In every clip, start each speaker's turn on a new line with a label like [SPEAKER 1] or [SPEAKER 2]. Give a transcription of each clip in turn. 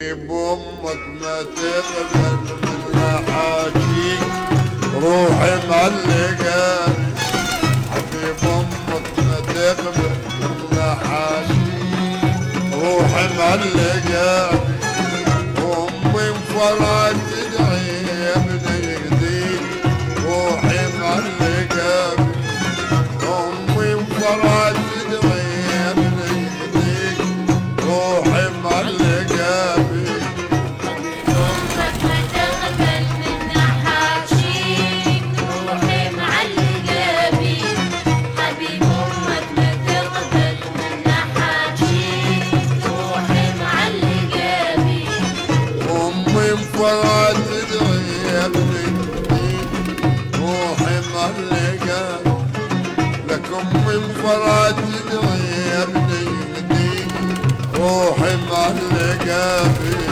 [SPEAKER 1] حبيب امك ما تقبل من حاجيك روحي معلقة. حبيب امك ما تقبل من حاجيك روحي معلقة. امي انفرد تدعي يا ابني يهديك روحي معلقة. امي انفرد تدعي يا ابني يهديك روحي معلقة بيك.
[SPEAKER 2] امك ما تقبل منا حاجيك روحي معلقة بيك. حبيب امك ما تقبل منا حاجيك روحي معلقة بيك.
[SPEAKER 1] امي انفرد تدعي يا ابني يهديك روحي معلقة. لك امي انفرد تدعي يا ابني يهديك روحي معلقة بيك.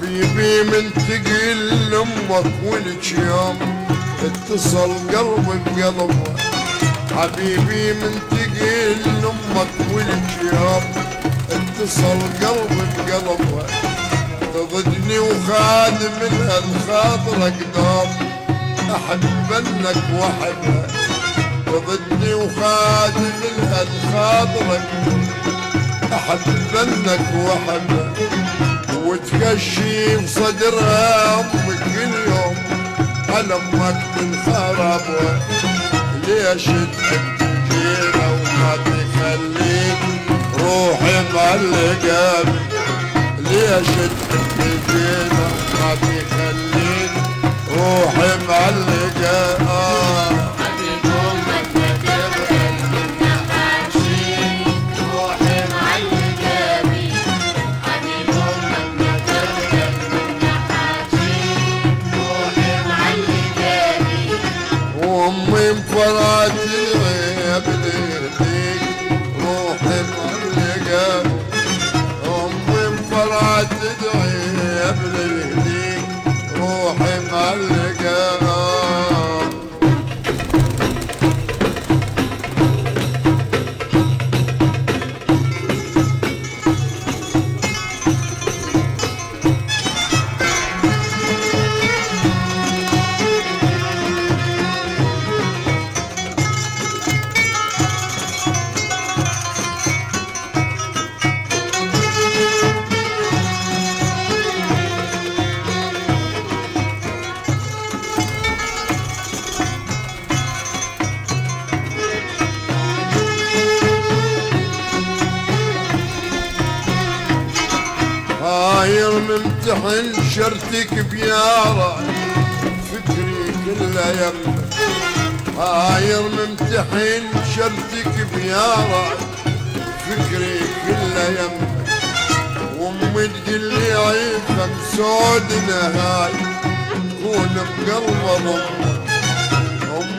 [SPEAKER 1] حبيبي من تقل امك ولك يوم اتصل قلبي بقلبه. حبيبي من تقل امك ولك يوم اتصل قلبي بقلبه. تضجني وخادم منها الخاطر قدام احبنك واحبها. تضجني وخادم منها الخاطر احبنك واحبها. وتكشي بصدرها امك كل يوم على امك من خرابها. ليش تحب تجينا وما تخليك روحي معلقة بك. ليش تحب تجينا وما تخليك روحي معلقة.
[SPEAKER 2] حبيب امك ما تقبل منا حاجيك روحي معلقة بيك. حبيب امك ما تقبل منا حاجيك روحي معلقة بيك.
[SPEAKER 1] وامي انفرد تدعي يا ابني يهديك روحي معلقة. امي انفرد تدعي يا ابني يهديك روحي معلقة. هاير ممتحن شرتك بيارة فكري كله يمك. هاير ممتحن شرتك بيارة فكري كله يمك. وامي تقلي عيفك سودنا هاي كون بقلب امك.